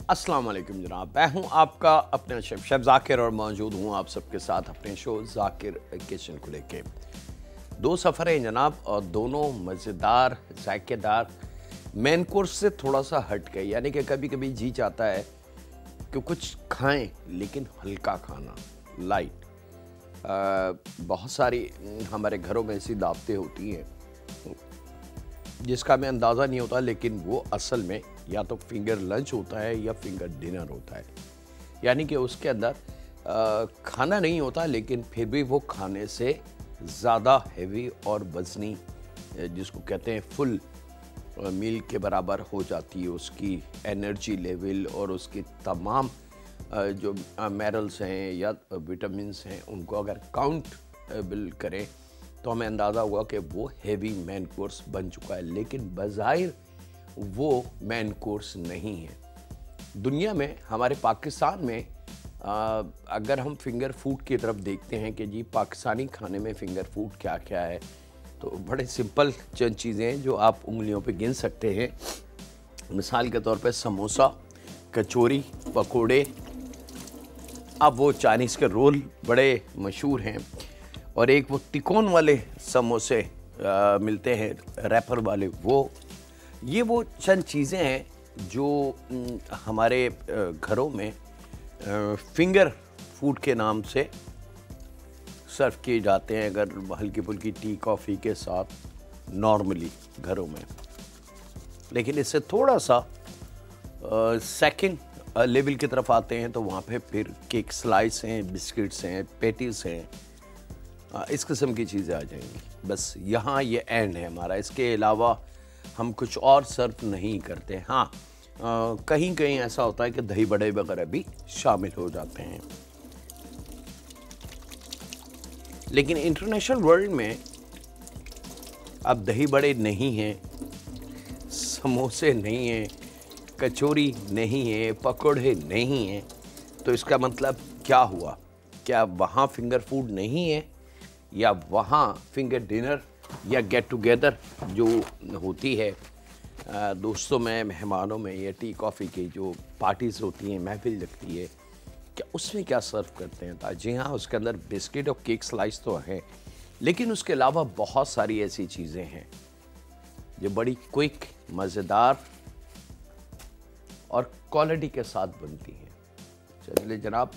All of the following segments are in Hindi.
अस्सलाम वालेकुम जनाब, मैं हूं आपका अपना शेफ ज़ाकिर और मौजूद हूं आप सबके साथ अपने शो ज़ाकिर किचन को लेके। दो सफ़र हैं जनाब और दोनों मज़ेदार जायकेदार, मेन कोर्स से थोड़ा सा हट के, यानी कि कभी कभी जी चाहता है कि कुछ खाएं लेकिन हल्का खाना, लाइट। बहुत सारी हमारे घरों में ऐसी दावतें होती हैं जिसका हमें अंदाज़ा नहीं होता, लेकिन वो असल में या तो फिंगर लंच होता है या फिंगर डिनर होता है। यानी कि उसके अंदर खाना नहीं होता, लेकिन फिर भी वो खाने से ज़्यादा हैवी और वज़नी, जिसको कहते हैं फुल मील के बराबर हो जाती है उसकी एनर्जी लेवल, और उसकी तमाम जो मिनरल्स हैं या विटामिन्स हैं उनको अगर काउंटेबल करें तो हमें अंदाज़ा हुआ कि वो हैवी मेन कोर्स बन चुका है। लेकिन बज़ाहिर वो मेन कोर्स नहीं है। दुनिया में, हमारे पाकिस्तान में अगर हम फिंगर फूड की तरफ देखते हैं कि जी पाकिस्तानी खाने में फिंगर फूड क्या क्या है, तो बड़े सिंपल चंद चीज़ें हैं जो आप उंगलियों पे गिन सकते हैं। मिसाल के तौर पे समोसा, कचौरी, पकोड़े। अब वो चाइनीज़ के रोल बड़े मशहूर हैं, और एक वो तिकोन वाले समोसे मिलते हैं रैपर वाले, वो चंद चीज़ें हैं जो हमारे घरों में फिंगर फूड के नाम से सर्व किए जाते हैं, अगर हल्की फुल्की टी कॉफ़ी के साथ नॉर्मली घरों में। लेकिन इससे थोड़ा सा सेकंड लेवल की तरफ आते हैं तो वहाँ पे फिर केक स्लाइस हैं, बिस्किट्स हैं, पेटीज हैं, इस किस्म की चीज़ें आ जाएंगी। बस यहाँ ये एंड है हमारा, इसके अलावा हम कुछ और सर्व नहीं करते। हाँ, कहीं कहीं ऐसा होता है कि दही बड़े वगैरह भी शामिल हो जाते हैं। लेकिन इंटरनेशनल वर्ल्ड में अब दही बड़े नहीं हैं, समोसे नहीं हैं, कचौरी नहीं है, पकौड़े नहीं हैं, तो इसका मतलब क्या हुआ? क्या वहाँ फिंगर फूड नहीं है, या वहाँ फिंगर डिनर या गेट टुगेदर जो होती है दोस्तों में, मेहमानों में, या टी कॉफ़ी की जो पार्टीज़ होती हैं, महफिल लगती है, क्या उसमें क्या सर्व करते हैं? जी हाँ, उसके अंदर बिस्किट और केक स्लाइस तो हैं, लेकिन उसके अलावा बहुत सारी ऐसी चीज़ें हैं जो बड़ी क्विक, मज़ेदार और क्वालिटी के साथ बनती हैं। चलिए जनाब,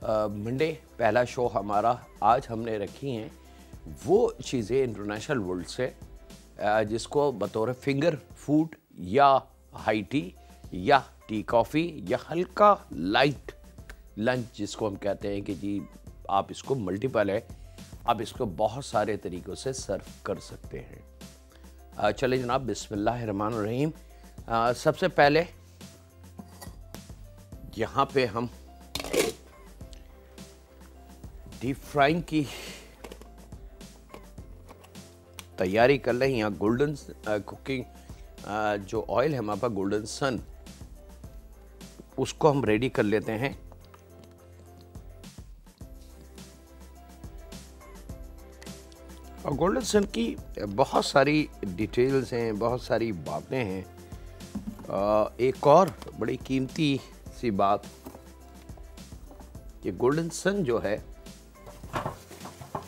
मंडे पहला शो हमारा, आज हमने रखी हैं वो चीज़ें इंटरनेशनल वर्ल्ड से जिसको बतौर फिंगर फूड या हाई टी या टी कॉफ़ी या हल्का लाइट लंच जिसको हम कहते हैं कि जी आप इसको मल्टीपल है, आप इसको बहुत सारे तरीक़ों से सर्व कर सकते हैं। चले जनाब, बिस्मिल्लाहिर्रहमानिर्रहीम। सबसे पहले यहाँ पे हम डीप फ्राइंग की तैयारी कर रहे हैं। यहाँ गोल्डन कुकिंग जो ऑयल है हमारे पास, गोल्डन सन, उसको हम रेडी कर लेते हैं। और गोल्डन सन की बहुत सारी डिटेल्स हैं, बहुत सारी बातें हैं। एक और बड़ी कीमती सी बात, ये गोल्डन सन जो है,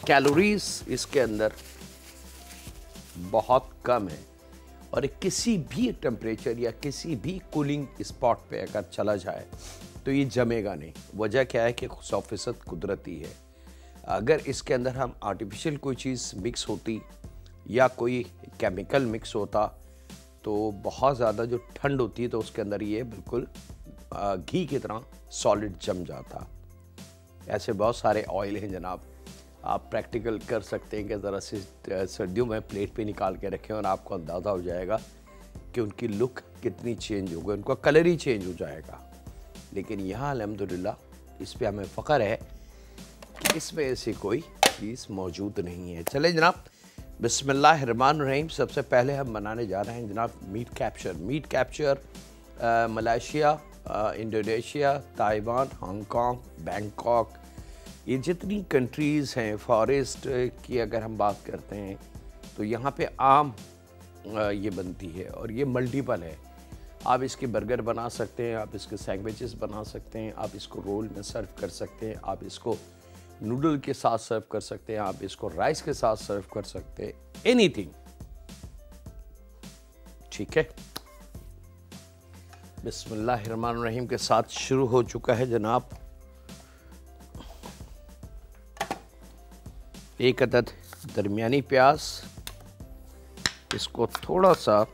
कैलोरीज इसके अंदर बहुत कम है, और किसी भी टेम्परेचर या किसी भी कूलिंग स्पॉट पे अगर चला जाए तो ये जमेगा नहीं। वजह क्या है कि 100% कुदरती है। अगर इसके अंदर हम आर्टिफिशियल कोई चीज़ मिक्स होती या कोई केमिकल मिक्स होता तो बहुत ज़्यादा जो ठंड होती है तो उसके अंदर ये बिल्कुल घी की तरह सॉलिड जम जाता। ऐसे बहुत सारे ऑयल हैं जनाब, आप प्रैक्टिकल कर सकते हैं कि ज़रा से सर्दियों में प्लेट पे निकाल के रखें और आपको अंदाज़ा हो जाएगा कि उनकी लुक कितनी चेंज हो गई, उनका कलर ही चेंज हो जाएगा। लेकिन यहाँ अल्हम्दुलिल्लाह इस पे हमें फ़ख्र है कि इसमें ऐसी कोई चीज़ मौजूद नहीं है। चले जनाब, बिस्मिल्लाहिर्रहमानिर्रहीम। सबसे पहले हम बनाने जा रहे हैं जनाब meat capture. Meat capture Malaysia, Indonesia, Taiwan, Hong Kong, Bangkok, ये जितनी कंट्रीज़ हैं, फॉरेस्ट की अगर हम बात करते हैं तो यहाँ पे आम ये बनती है, और ये मल्टीपल है। आप इसके बर्गर बना सकते हैं, आप इसके सैंडविचेस बना सकते हैं, आप इसको रोल में सर्व कर सकते हैं, आप इसको नूडल के साथ सर्व कर सकते हैं, आप इसको राइस के साथ सर्व कर सकते हैं, एनीथिंग। ठीक है, बिस्मिल्लाहिर्रहमानिर्रहीम के साथ शुरू हो चुका है जनाब। एक अदद दरमियानी प्याज, इसको थोड़ा सा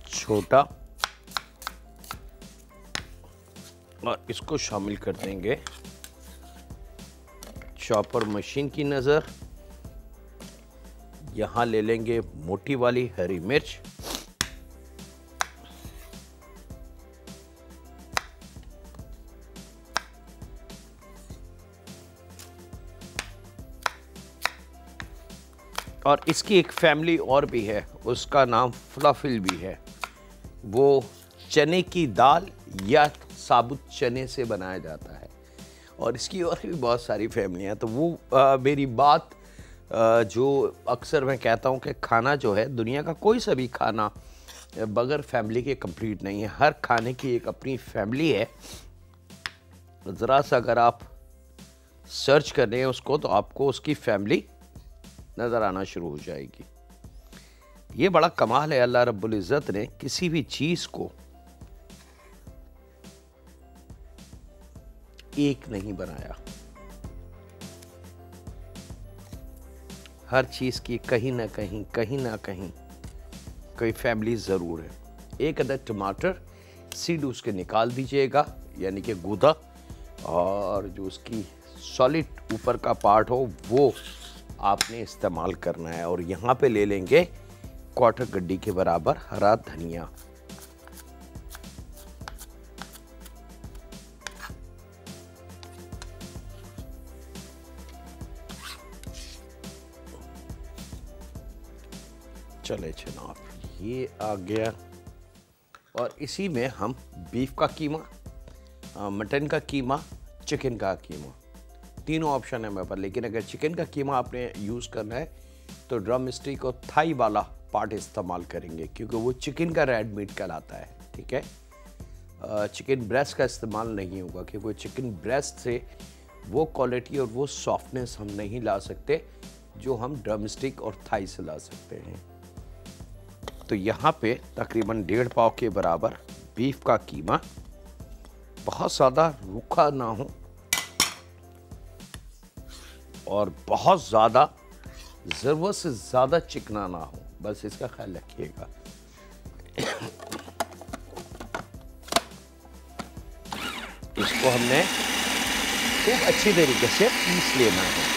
छोटा, और इसको शामिल कर देंगे चॉपर मशीन की नज़र। यहाँ ले लेंगे मोटी वाली हरी मिर्च, और इसकी एक फैमिली और भी है, उसका नाम फलाफिल भी है। वो चने की दाल या साबुत चने से बनाया जाता है, और इसकी और भी बहुत सारी फैमिलियाँ। तो वो मेरी बात जो अक्सर मैं कहता हूँ कि खाना जो है, दुनिया का कोई सा भी खाना बगैर फैमिली के कंप्लीट नहीं है। हर खाने की एक अपनी फैमिली है। ज़रा सा अगर आप सर्च कर रहे हैं उसको, तो आपको उसकी फैमिली नज़र आना शुरू हो जाएगी। ये बड़ा कमाल है, अल्लाह रब्बुल इज़्ज़त ने किसी भी चीज़ को एक नहीं बनाया। हर चीज़ की कहीं ना कहीं कोई फैमिली ज़रूर है। एक अदद टमाटर सीड उसके निकाल दीजिएगा, यानी कि गूदा, और जो उसकी सॉलिड ऊपर का पार्ट हो वो आपने इस्तेमाल करना है। और यहाँ पे ले लेंगे क्वार्टर गड्डी के बराबर हरा धनिया। चले जनाब, ये आ गया। और इसी में हम बीफ का कीमा, मटन का कीमा, चिकन का कीमा, तीनों ऑप्शन है मेरे पास। लेकिन अगर चिकन का कीमा आपने यूज़ करना है तो ड्रम स्टिक और थाई वाला पार्ट इस्तेमाल करेंगे, क्योंकि वो चिकन का रेड मीट कहलाता है। ठीक है, चिकन ब्रेस्ट का इस्तेमाल नहीं होगा, क्योंकि चिकन ब्रेस्ट से वो क्वालिटी और वो सॉफ्टनेस हम नहीं ला सकते जो हम ड्रम स्टिक और थाई से ला सकते हैं। तो यहाँ पे तकरीबन 1.5 पाव के बराबर बीफ का कीमा, बहुत ज़्यादा रूखा ना हो और बहुत ज़्यादा ज़रूरत से ज़्यादा चिकना ना हो, बस इसका ख्याल रखिएगा। इसको हमने खूब अच्छी तरीके से पीस लेना है।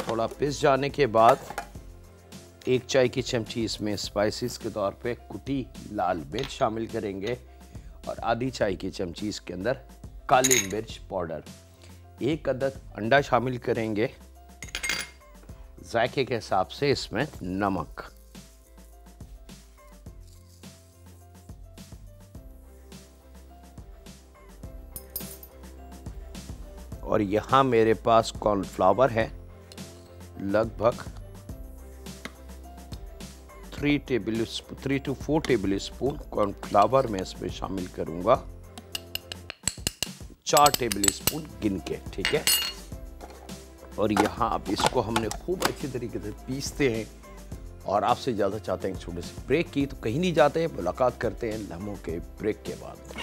थोड़ा पिस जाने के बाद 1 चाय की चमची इसमें स्पाइसेस के तौर पे कुटी लाल मिर्च शामिल करेंगे, और आधी चाय की चमची इसके अंदर काली मिर्च पाउडर। 1 अदद अंडा शामिल करेंगे, जायके के हिसाब से इसमें नमक, और यहाँ मेरे पास कॉर्नफ्लावर है, लगभग 3 to 4 टेबल स्पून कॉर्नफ्लावर में इसमें शामिल करूंगा, 4 टेबल स्पून गिन के। ठीक है, और यहाँ अब इसको हमने खूब अच्छी तरीके से पीसते हैं। और आपसे ज़्यादा चाहते हैं छोटे से ब्रेक की, तो कहीं नहीं जाते, मुलाकात करते हैं लम्हों के ब्रेक के बाद।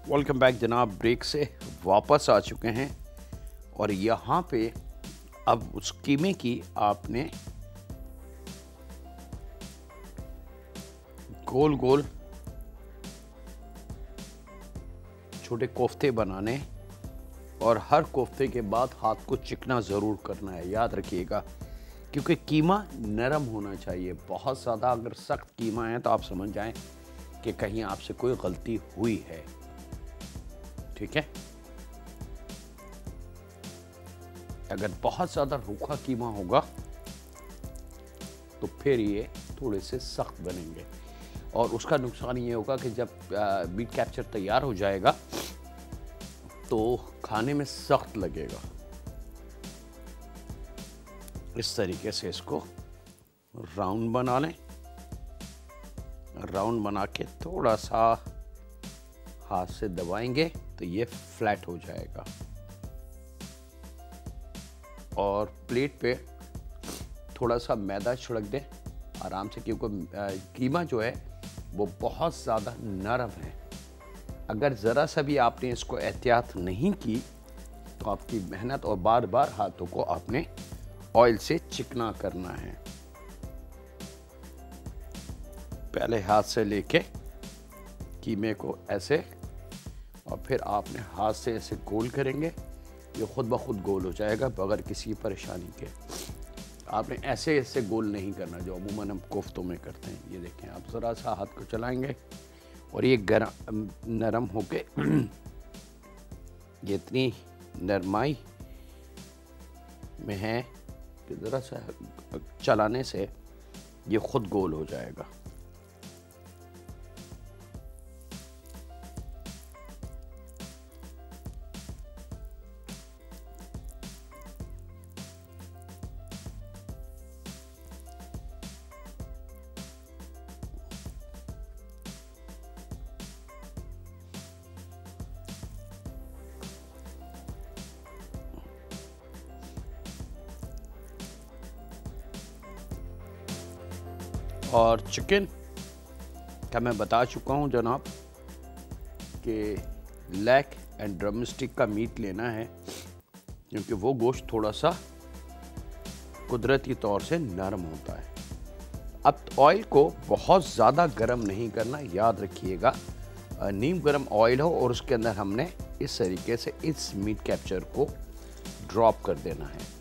वेलकम बैक जनाब, ब्रेक से वापस आ चुके हैं। और यहाँ पे अब उस कीमे की आपने गोल गोल छोटे कोफ्ते बनाने, और हर कोफ्ते के बाद हाथ को चिकना ज़रूर करना है, याद रखिएगा, क्योंकि कीमा नरम होना चाहिए। बहुत ज़्यादा अगर सख्त कीमा है तो आप समझ जाएं कि कहीं आपसे कोई गलती हुई है। ठीक है, अगर बहुत ज़्यादा रूखा कीमा होगा तो फिर ये थोड़े से सख्त बनेंगे और उसका नुकसान ये होगा कि जब मीट कैप्चर तैयार हो जाएगा तो खाने में सख्त लगेगा। इस तरीके से इसको राउंड बना लें। राउंड बना के थोड़ा सा हाथ से दबाएंगे तो ये फ्लैट हो जाएगा और प्लेट पे थोड़ा सा मैदा छिड़क दें आराम से, क्योंकि कीमा जो है वो बहुत ज़्यादा नरम है। अगर ज़रा सा भी आपने इसको एहतियात नहीं की तो आपकी मेहनत और बार बार हाथों को आपने ऑयल से चिकना करना है। पहले हाथ से लेके कीमे को ऐसे और फिर आपने हाथ से ऐसे गोल करेंगे, ये खुद ब खुद गोल हो जाएगा बगैर किसी परेशानी के। आपने ऐसे ऐसे गोल नहीं करना जो अमूमन हम कोफ्तों में करते हैं। ये देखें, आप ज़रा सा हाथ को चलाएंगे और ये गरम नरम होके ये इतनी नरमाई में है कि ज़रा सा चलाने से ये खुद गोल हो जाएगा। और चिकन का मैं बता चुका हूँ जनाब कि लेग एंड ड्रमस्टिक का मीट लेना है, क्योंकि वो गोश्त थोड़ा सा कुदरती तौर से नरम होता है। अब ऑयल को बहुत ज़्यादा गर्म नहीं करना, याद रखिएगा, नीम गर्म ऑयल हो और उसके अंदर हमने इस तरीके से इस मीट कैप्चर को ड्रॉप कर देना है।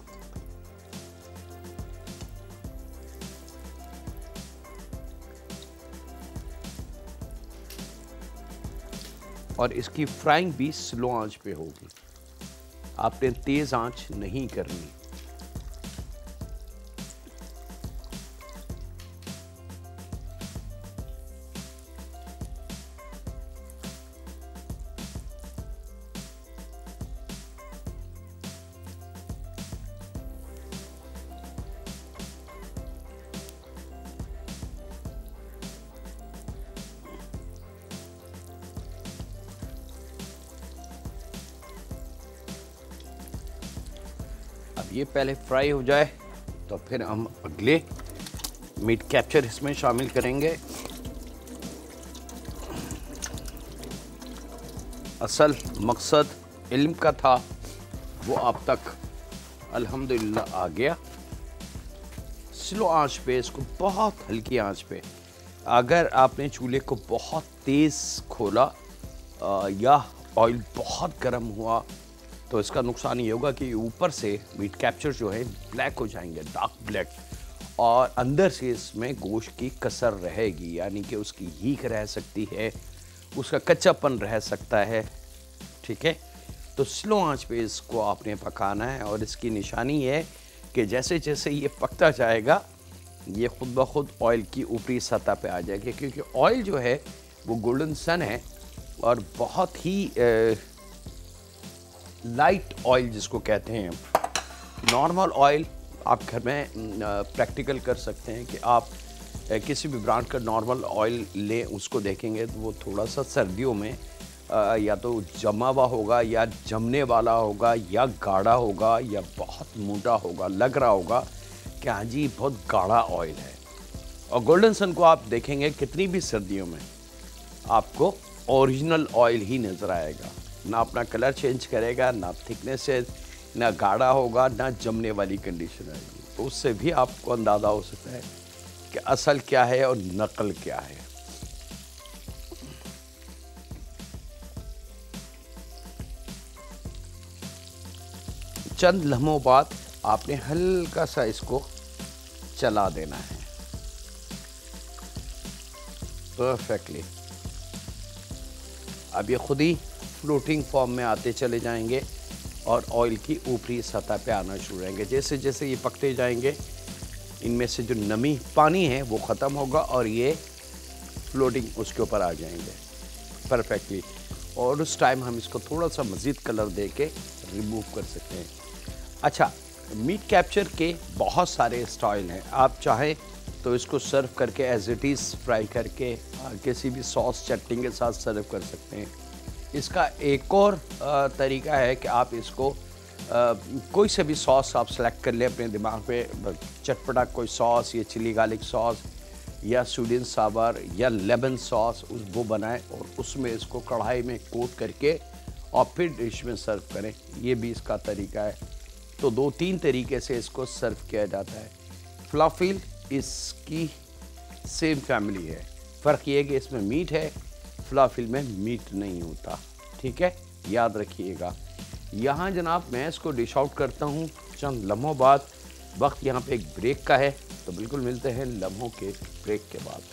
और इसकी फ्राइंग भी स्लो आंच पे होगी, आपने तेज आंच नहीं करनी। अब ये पहले फ्राई हो जाए तो फिर हम अगले मीट कैप्चर इसमें शामिल करेंगे। असल मकसद इल्म का था वो आप तक अल्हम्दुलिल्लाह आ गया। स्लो आंच पे इसको, बहुत हल्की आंच पे, अगर आपने चूल्हे को बहुत तेज़ खोला या ऑयल बहुत गर्म हुआ तो इसका नुकसान ये होगा कि ऊपर से मीट कैप्चर जो है ब्लैक हो जाएंगे, डार्क ब्लैक, और अंदर से इसमें गोश्त की कसर रहेगी, यानी कि उसकी हीक रह सकती है, उसका कच्चापन रह सकता है। ठीक है, तो स्लो आंच पे इसको आपने पकाना है और इसकी निशानी है कि जैसे जैसे ये पकता जाएगा ये खुद ब खुद ऑयल की ऊपरी सतह पे आ जाएगी, क्योंकि ऑयल जो है वो गोल्डन सन है और बहुत ही लाइट ऑयल जिसको कहते हैं। नॉर्मल ऑयल आप घर में प्रैक्टिकल कर सकते हैं कि आप किसी भी ब्रांड का नॉर्मल ऑयल लें, उसको देखेंगे तो वो थोड़ा सा सर्दियों में या तो जमा हुआ होगा या जमने वाला होगा या गाढ़ा होगा या बहुत मोटा होगा, लग रहा होगा कि हाँ जी बहुत गाढ़ा ऑयल है। और गोल्डन सन को आप देखेंगे कितनी भी सर्दियों में आपको ओरिजिनल ऑयल ही नज़र आएगा, ना अपना कलर चेंज करेगा, ना थिकनेस से, ना गाढ़ा होगा, ना जमने वाली कंडीशन आएगी। तो उससे भी आपको अंदाज़ा हो सकता है कि असल क्या है और नकल क्या है। चंद लम्हों बाद आपने हल्का सा इसको चला देना है परफेक्टली। अब ये खुद ही फ्लोटिंग फॉर्म में आते चले जाएंगे और ऑयल की ऊपरी सतह पे आना शुरू रहेंगे। जैसे जैसे ये पकते जाएंगे इनमें से जो नमी पानी है वो ख़त्म होगा और ये फ्लोटिंग उसके ऊपर आ जाएंगे परफेक्टली। और उस टाइम हम इसको थोड़ा सा मज़ीद कलर दे के रिमूव कर सकते हैं। अच्छा, मीट कैप्चर के बहुत सारे स्टाइल हैं। आप चाहें तो इसको सर्व करके एज इट इज़ फ्राई करके किसी भी सॉस चटनी के साथ सर्व कर सकते हैं। इसका एक और तरीका है कि आप इसको कोई से भी सॉस आप सेलेक्ट कर लें अपने दिमाग पे, चटपटा कोई सॉस या चिली गार्लिक सॉस या स्वीडन सांभर या लेमन सॉस वो बनाएं और उसमें इसको कढ़ाई में कोट करके और फिर डिश में सर्व करें। ये भी इसका तरीका है। तो 2-3 तरीके से इसको सर्व किया जाता है। फलाफिल इसकी सेम फैमिली है, फ़र्क ये है कि इसमें मीट है, फलाफिल में मीट नहीं होता। ठीक है, याद रखिएगा। यहाँ जनाब मैं इसको डिश आउट करता हूँ चंद लम्हों बाद। वक्त यहाँ पे एक ब्रेक का है, तो बिल्कुल मिलते हैं लम्हों के ब्रेक के बाद।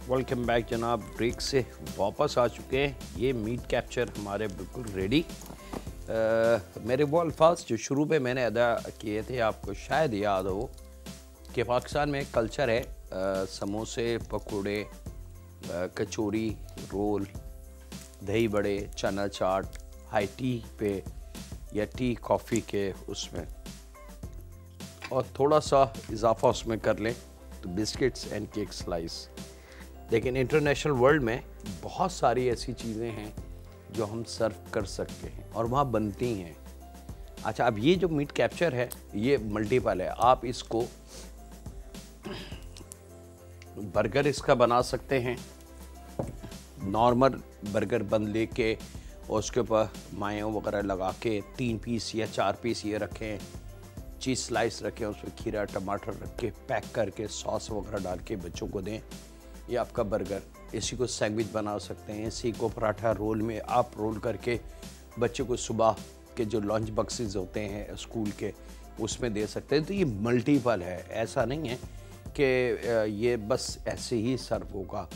वेलकम बैक जनाब, ब्रेक से वापस आ चुके हैं। ये मीट कैप्चर हमारे बिल्कुल रेडी। मेरे वो अल्फाज जो शुरू में मैंने अदा किए थे आपको शायद याद हो कि पाकिस्तान में कल्चर है समोसे, पकोड़े, कचौरी, रोल, दही बड़े, चना चाट, हाई टी पे या टी कॉफ़ी के उसमें, और थोड़ा सा इजाफा उसमें कर लें तो बिस्किट्स एंड केक स्लाइस। लेकिन इंटरनेशनल वर्ल्ड में बहुत सारी ऐसी चीज़ें हैं जो हम सर्व कर सकते हैं और वहाँ बनती हैं। अच्छा, अब ये जो मीट कैप्चर है ये मल्टीपल है। आप इसको बर्गर इसका बना सकते हैं, नॉर्मल बर्गर बन लेके और उसके ऊपर मायो वगैरह लगा के 3 पीस या 4 पीस ये रखें, चीज़ स्लाइस रखें, उसमें खीरा टमाटर रख के पैक करके सॉस वगैरह डाल के बच्चों को दें। ये आपका बर्गर। इसी को सैंडविच बना सकते हैं, इसी को पराठा रोल में आप रोल करके बच्चे को सुबह के जो लंच बक्सेस होते हैं स्कूल के उसमें दे सकते हैं। तो ये मल्टीपल है, ऐसा नहीं है कि ये बस ऐसे ही सर्व होगा।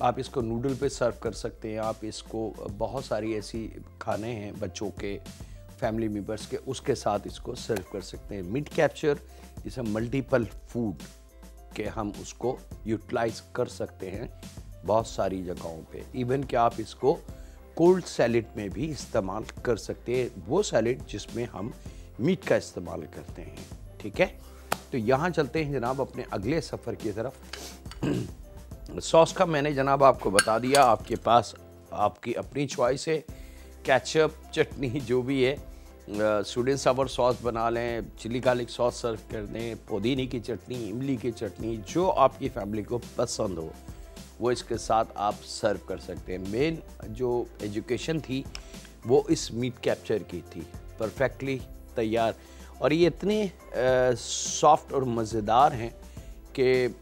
आप इसको नूडल पे सर्व कर सकते हैं, आप इसको बहुत सारी ऐसी खाने हैं बच्चों के, फैमिली मेम्बर्स के, उसके साथ इसको सर्व कर सकते हैं। Meat capture is a multiple food कि हम उसको यूटिलाइज कर सकते हैं बहुत सारी जगहों पे। इवन कि आप इसको कोल्ड सैलेड में भी इस्तेमाल कर सकते हैं, वो सैलेड जिसमें हम मीट का इस्तेमाल करते हैं। ठीक है, तो यहाँ चलते हैं जनाब अपने अगले सफ़र की तरफ। सॉस का मैंने जनाब आपको बता दिया, आपके पास आपकी अपनी चॉइस है, केचप, चटनी जो भी है, स्वीडन सांभर सॉस बना लें, चिली गार्लिक सॉस सर्व कर दें, पुदीने की चटनी, इमली की चटनी, जो आपकी फैमिली को पसंद हो वो इसके साथ आप सर्व कर सकते हैं। मेन जो एजुकेशन थी वो इस मीट कैप्चर की थी, परफेक्टली तैयार। और ये इतने सॉफ्ट और मज़ेदार हैं कि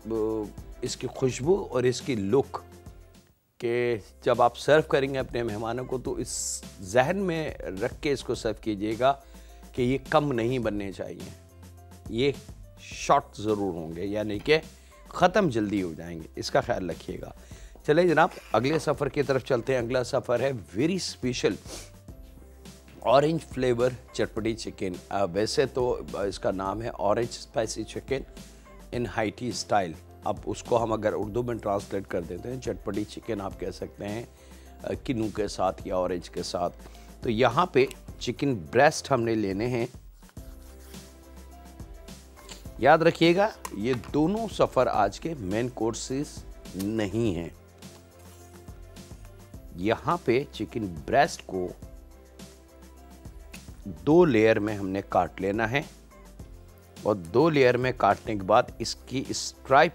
इसकी खुशबू और इसकी लुक कि जब आप सर्व करेंगे अपने मेहमानों को तो इस जहन में रख के इसको सर्व कीजिएगा कि ये कम नहीं बनने चाहिए, ये शॉर्ट ज़रूर होंगे, यानी कि ख़त्म जल्दी हो जाएंगे, इसका ख्याल रखिएगा। चलिए जनाब अगले सफ़र की तरफ चलते हैं। अगला सफ़र है वेरी स्पेशल ऑरेंज फ्लेवर चटपटी चिकन। वैसे तो इसका नाम है orange spicy chicken in हाईटी style. अब उसको हम अगर उर्दू में ट्रांसलेट कर देते हैं चटपटी चिकन आप कह सकते हैं किन्नू के साथ या ऑरेंज के साथ। तो यहाँ पे चिकन ब्रेस्ट हमने लेने हैं। याद रखिएगा ये दोनों सफ़र आज के मेन कोर्सेस नहीं हैं। यहाँ पे चिकन ब्रेस्ट को 2 लेयर में हमने काट लेना है और 2 लेयर में काटने के बाद इसकी स्ट्राइप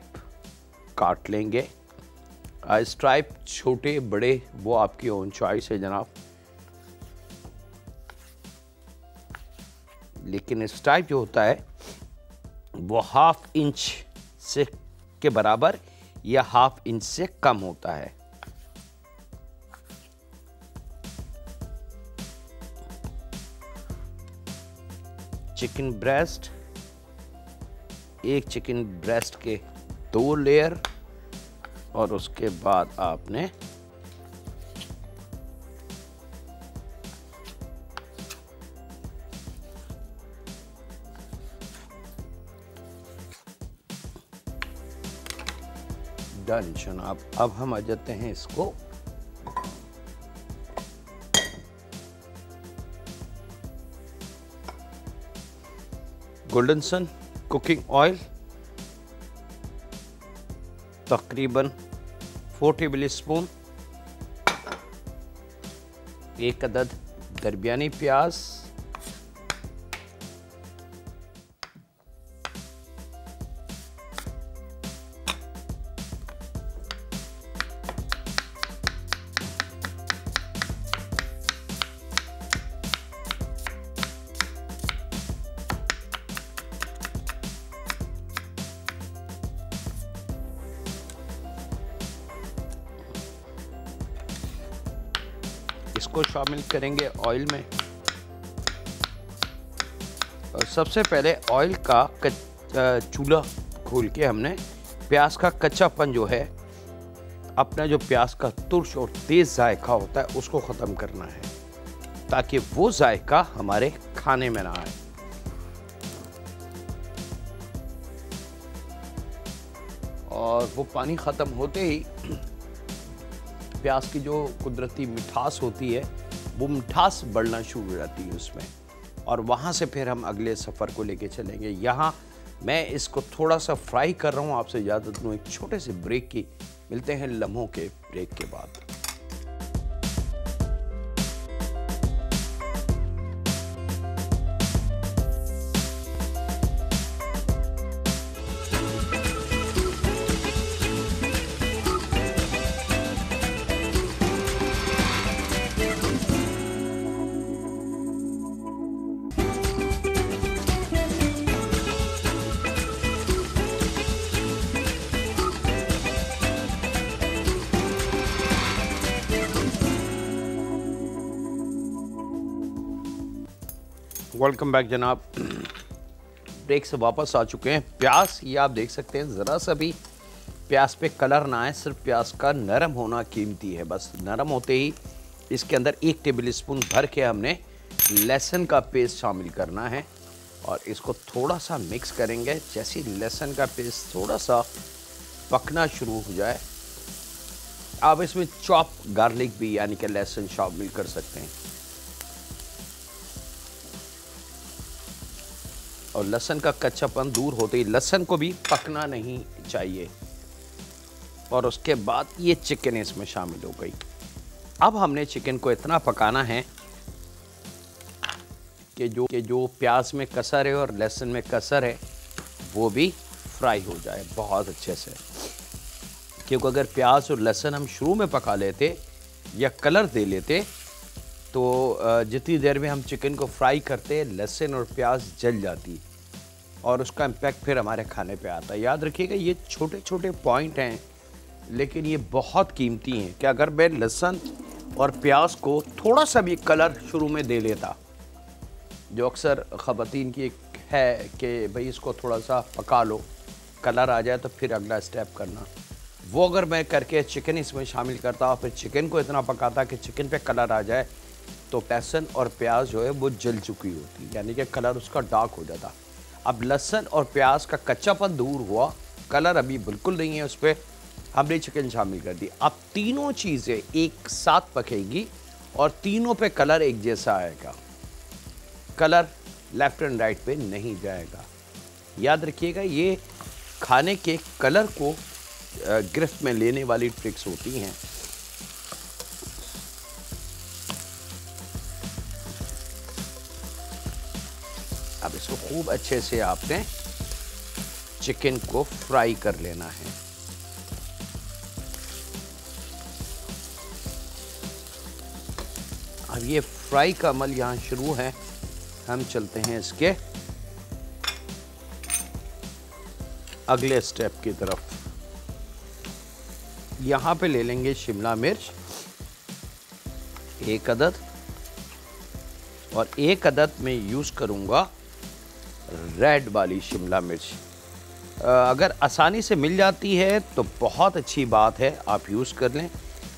काट लेंगे। स्ट्राइप छोटे बड़े वो आपकी ओन चॉइस है जनाब, लेकिन स्ट्राइप जो होता है वो 1/2 इंच से के बराबर या 1/2 इंच से कम होता है। चिकन ब्रेस्ट, एक चिकन ब्रेस्ट के 2 लेयर और उसके बाद आपने डन जनाब। अब हम आ जाते हैं इसको गोल्डन सन कुकिंग ऑयल तकरीबन 4 टेबल स्पून, 1 अदद दरमियानी प्याज, इसको शामिल करेंगे ऑयल में। और सबसे पहले ऑयल का चूल्हा खोल के हमने प्याज का कच्चापन जो है, अपना जो प्याज का तुर्श और तेज जायका होता है उसको ख़त्म करना है, ताकि वो जायका हमारे खाने में ना आए। और वो पानी ख़त्म होते ही प्याज की जो कुदरती मिठास होती है वो मिठास बढ़ना शुरू हो जाती है उसमें, और वहाँ से फिर हम अगले सफ़र को लेके चलेंगे। यहाँ मैं इसको थोड़ा सा फ्राई कर रहा हूँ। आपसे इजाज़त लूँ एक छोटे से ब्रेक की। मिलते हैं लम्हों के ब्रेक के बाद। वेलकम बैक जनाब। ब्रेक से वापस आ चुके हैं। प्याज ये आप देख सकते हैं, ज़रा सा भी प्याज पे कलर ना आए, सिर्फ प्याज का नरम होना कीमती है। बस नरम होते ही इसके अंदर 1 टेबल स्पून भर के हमने लहसुन का पेस्ट शामिल करना है और इसको थोड़ा सा मिक्स करेंगे। जैसे लहसुन का पेस्ट थोड़ा सा पकना शुरू हो जाए, आप इसमें चॉप गार्लिक भी यानी कि लहसुन शामिल कर सकते हैं। और लहसुन का कच्चापन दूर होते ही, लहसुन को भी पकना नहीं चाहिए। और उसके बाद ये चिकन इसमें शामिल हो गई। अब हमने चिकन को इतना पकाना है कि जो प्याज में कसर है और लहसुन में कसर है वो भी फ्राई हो जाए बहुत अच्छे से। क्योंकि अगर प्याज और लहसुन हम शुरू में पका लेते या कलर दे लेते तो जितनी देर में हम चिकन को फ्राई करते लहसुन और प्याज जल जाती और उसका इम्पैक्ट फिर हमारे खाने पे आता है। याद रखिएगा, ये छोटे छोटे पॉइंट हैं लेकिन ये बहुत कीमती हैं कि अगर मैं लहसुन और प्याज को थोड़ा सा भी कलर शुरू में दे लेता, जो अक्सर ख़वातीन की एक है कि भाई इसको थोड़ा सा पका लो, कलर आ जाए तो फिर अगला स्टेप करना, वो अगर मैं करके चिकन इसमें शामिल करता और फिर चिकन को इतना पकाता कि चिकन पे कलर आ जाए, तो लहसुन और प्याज जो है वो जल चुकी होती, यानी कि कलर उसका डार्क हो जाता। अब लहसुन और प्याज का कच्चापन दूर हुआ, कलर अभी बिल्कुल नहीं है उस पर, हमने चिकन शामिल कर दी। अब तीनों चीज़ें एक साथ पकेगी और तीनों पे कलर एक जैसा आएगा, कलर लेफ्ट एंड राइट पे नहीं जाएगा। याद रखिएगा, ये खाने के कलर को गिरफ्त में लेने वाली ट्रिक्स होती हैं। खूब अच्छे से आपने चिकन को फ्राई कर लेना है। अब ये फ्राई का अमल यहाँ शुरू है। हम चलते हैं इसके अगले स्टेप की तरफ। यहाँ पे ले लेंगे शिमला मिर्च 1 अदद, और 1 अदद में यूज़ करूँगा रेड वाली शिमला मिर्च। अगर आसानी से मिल जाती है तो बहुत अच्छी बात है, आप यूज़ कर लें।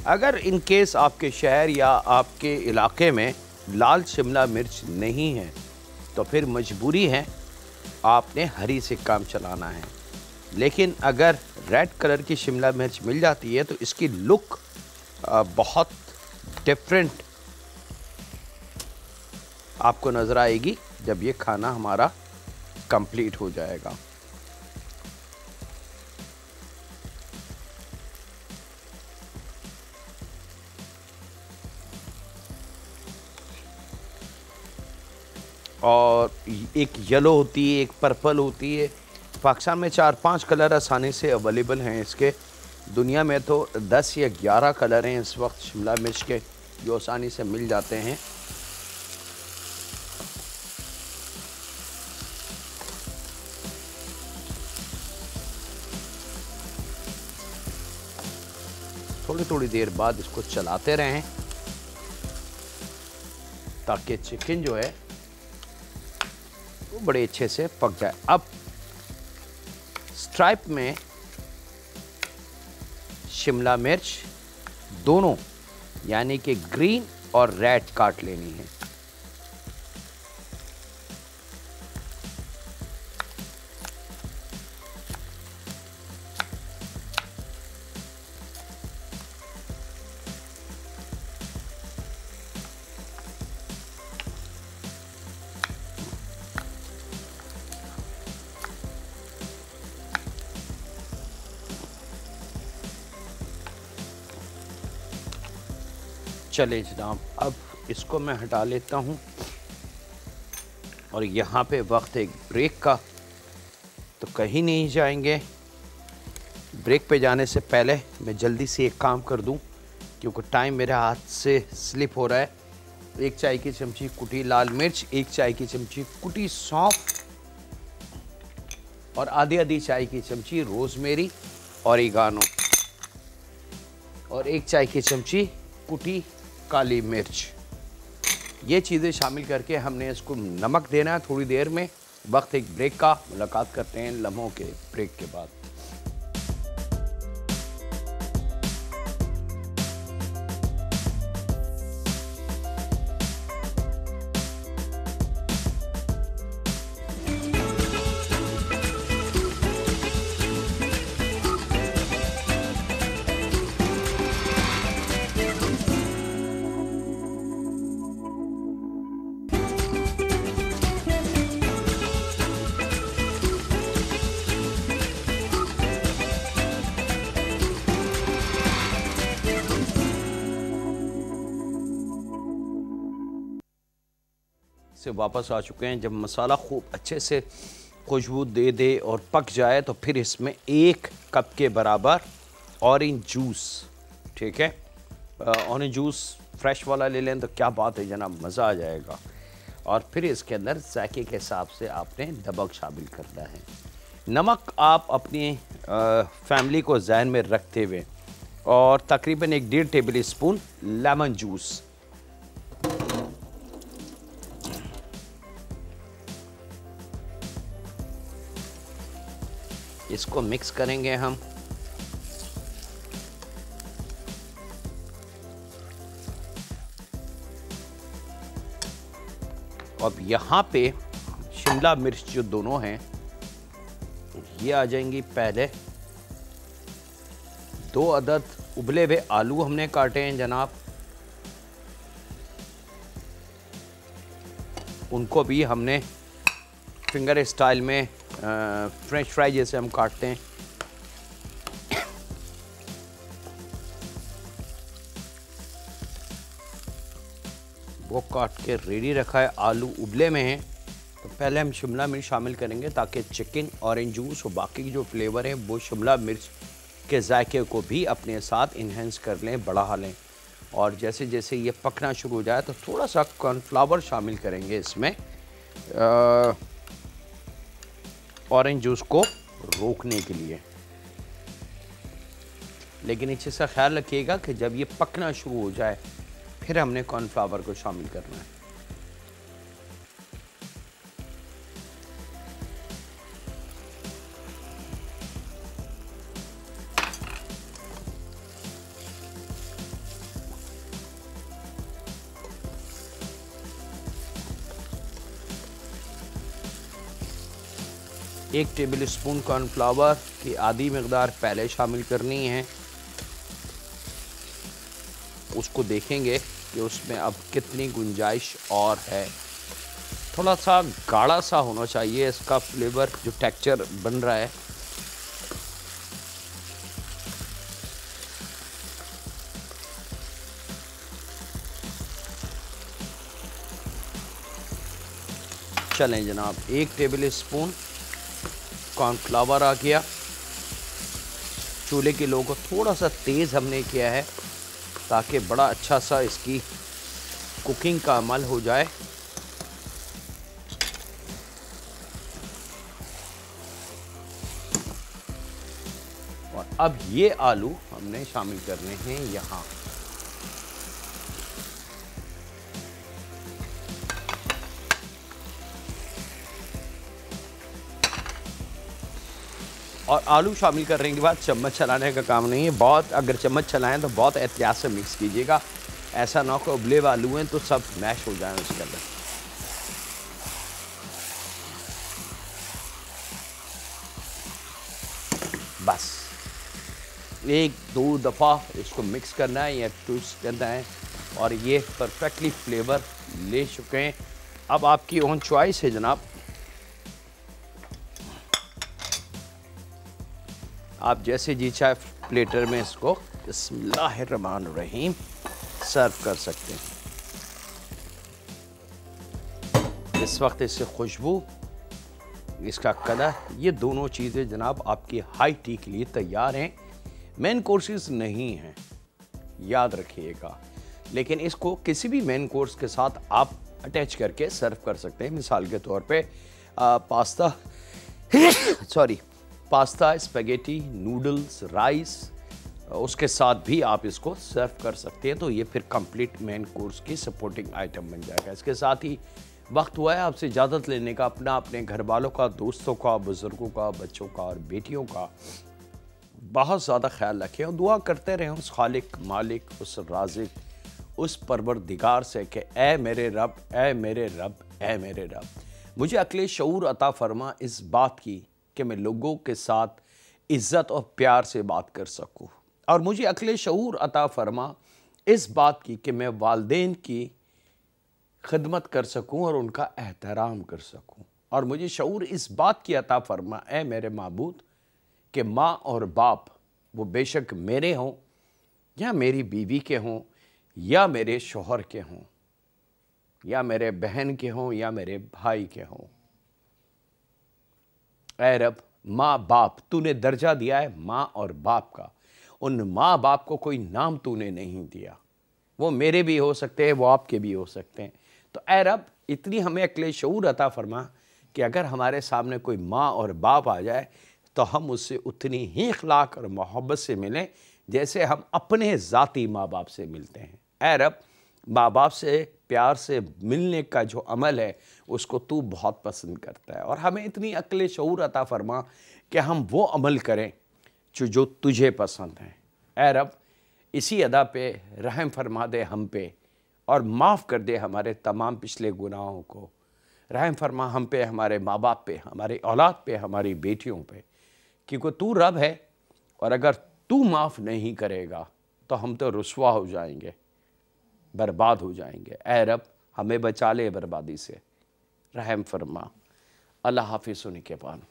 अगर इन केस आपके शहर या आपके इलाके में लाल शिमला मिर्च नहीं है तो फिर मजबूरी है, आपने हरी से काम चलाना है। लेकिन अगर रेड कलर की शिमला मिर्च मिल जाती है तो इसकी लुक बहुत डिफरेंट आपको नज़र आएगी जब ये खाना हमारा कंप्लीट हो जाएगा। और एक येलो होती है, एक पर्पल होती है। पाकिस्तान में 4-5 कलर आसानी से अवेलेबल हैं इसके। दुनिया में तो 10 या 11 कलर हैं इस वक्त शिमला मिर्च के, जो आसानी से मिल जाते हैं। थोड़ी थोड़ी देर बाद इसको चलाते रहें ताकि चिकन जो है वो बड़े अच्छे से पक जाए। अब स्ट्राइप में शिमला मिर्च दोनों यानी कि ग्रीन और रेड काट लेनी है। चले जनाब, अब इसको मैं हटा लेता हूँ और यहाँ पे वक्त एक ब्रेक का, तो कहीं नहीं जाएंगे। ब्रेक पे जाने से पहले मैं जल्दी से एक काम कर दूँ क्योंकि टाइम मेरे हाथ से स्लिप हो रहा है। 1 चाय की चमची कुटी लाल मिर्च, 1 चाय की चमची कुटी सौंफ और आधी चाय की चमची रोज़मेरी ऑरिगानो और 1 चाय की चमची कुटी काली मिर्च। ये चीज़ें शामिल करके हमने इसको नमक देना है थोड़ी देर में। वक्त एक ब्रेक का, मुलाकात करते हैं लम्हों के ब्रेक के बाद। से वापस आ चुके हैं। जब मसाला खूब अच्छे से खुशबू दे दे और पक जाए तो फिर इसमें 1 कप के बराबर ऑरेंज जूस, ठीक है, ऑरेंज जूस फ्रेश वाला ले लें तो क्या बात है जनाब, मज़ा आ जाएगा। और फिर इसके अंदर जायके के हिसाब से आपने नमक शामिल करना है। नमक आप अपनी फैमिली को ज़हन में रखते हुए, और तकरीबन 1-1.5 टेबल स्पून लेमन जूस। इसको मिक्स करेंगे हम। अब यहाँ पे शिमला मिर्च जो दोनों हैं ये आ जाएंगी पहले। 2 अदद उबले हुए आलू हमने काटे हैं जनाब, उनको भी हमने फिंगर स्टाइल में फ्रेंच फ्राई जैसे हम काटते हैं। वो काट के रेडी रखा है। आलू उबले में हैं तो पहले हम शिमला मिर्च शामिल करेंगे ताकि चिकन, ऑरेंज जूस और बाकी जो फ्लेवर हैं वो शिमला मिर्च के जायके को भी अपने साथ इन्हेंस कर लें, बढ़ा लें। और जैसे जैसे ये पकना शुरू हो जाए तो थोड़ा सा कॉर्नफ्लावर शामिल करेंगे इसमें, ऑरेंज जूस को रोकने के लिए। लेकिन इस चीज़ का ख्याल रखिएगा कि जब ये पकना शुरू हो जाए फिर हमने कॉर्नफ्लावर को शामिल करना है। एक टेबल स्पून कॉर्नफ्लावर की आधी मकदार पहले शामिल करनी है। उसको देखेंगे कि उसमें अब कितनी गुंजाइश और है। थोड़ा सा गाढ़ा सा होना चाहिए इसका फ्लेवर, जो टेक्सचर बन रहा है। चलें जनाब, एक टेबल स्पून कॉर्नफ्लावर आ गया। चूल्हे की लो को थोड़ा सा तेज़ हमने किया है ताकि बड़ा अच्छा सा इसकी कुकिंग का अमल हो जाए। और अब ये आलू हमने शामिल करने हैं यहाँ। और आलू शामिल करने के बाद चम्मच चलाने का काम नहीं है। बहुत अगर चम्मच चलाएं तो बहुत एहतियात से मिक्स कीजिएगा, ऐसा ना हो उबले हुए आलू हैं तो सब मैश हो जाए उसके अंदर। बस एक दो दफ़ा इसको मिक्स करना है या टूस्ट करना है और ये परफेक्टली फ्लेवर ले चुके हैं। अब आपकी ओन चॉइस है जनाब, आप जैसे जी चाहे प्लेटर में इसको बिस्मिल्लाहिर्रहमानिर्रहीम सर्व कर सकते हैं। इस वक्त इससे खुशबू, इसका कलर, ये दोनों चीज़ें जनाब आपकी हाई टी के लिए तैयार हैं। मेन कोर्सेज नहीं हैं, याद रखिएगा, लेकिन इसको किसी भी मेन कोर्स के साथ आप अटैच करके सर्व कर सकते हैं। मिसाल के तौर पे pasta pasta, spaghetti, noodles, rice, उसके साथ भी आप इसको सर्व कर सकते हैं। तो ये फिर कंप्लीट मेन कोर्स की सपोर्टिंग आइटम बन जाएगा। इसके साथ ही वक्त हुआ है आपसे इजाज़त लेने का, अपने घर वालों का, दोस्तों का, बुज़ुर्गों का, बच्चों का और बेटियों का बहुत ज़्यादा ख्याल रखें और दुआ करते रहें उस खालिक, मालिक, उस राज़िक, उस परवरदिगार से कि ऐ मेरे रब, ऐ मेरे रब, ऐ मेरे रब, मुझे अक्ल शऊर अता फरमा इस बात की कि मैं लोगों के साथ इज़्ज़त और प्यार से बात कर सकूं, और मुझे अक्ल शऊर अता फरमा इस बात की कि मैं वालिदैन की खिदमत कर सकूं और उनका एहतराम कर सकूं, और मुझे शऊर इस बात की अता फरमा ऐ मेरे माबूद कि माँ और बाप वो बेशक मेरे हों या मेरी बीवी के हों या मेरे शोहर के हों या मेरे बहन के हों या मेरे भाई के हों, ऐ रब माँ बाप तूने दर्जा दिया है माँ और बाप का, उन माँ बाप को कोई नाम तूने नहीं दिया, वो मेरे भी हो सकते हैं, वो आपके भी हो सकते हैं। तो ऐ रब इतनी हमें अक्ल शऊर अता फरमा कि अगर हमारे सामने कोई माँ और बाप आ जाए तो हम उससे उतनी ही अखलाक और मोहब्बत से मिलें जैसे हम अपने ज़ाती माँ बाप से मिलते हैं। ऐ रब माँ बाप से प्यार से मिलने का जो अमल है उसको तू बहुत पसंद करता है, और हमें इतनी अक्ल शऊर अता फरमा कि हम वो अमल करें जो तुझे पसंद है। ऐ रब इसी अदा पे रहम फरमा दे हम पे और माफ़ कर दे हमारे तमाम पिछले गुनाहों को। रहम फरमा हम पे, हमारे माँ बाप पे, हमारे औलाद पे, हमारी बेटियों पे, क्योंकि तू रब है और अगर तू माफ़ नहीं करेगा तो हम तो रुसवा हो जाएंगे, बर्बाद हो जाएंगे। ऐ रब हमें बचा ले बर्बादी से, रहम फरमा। अल्लाह हाफिज़। सुनी के पान।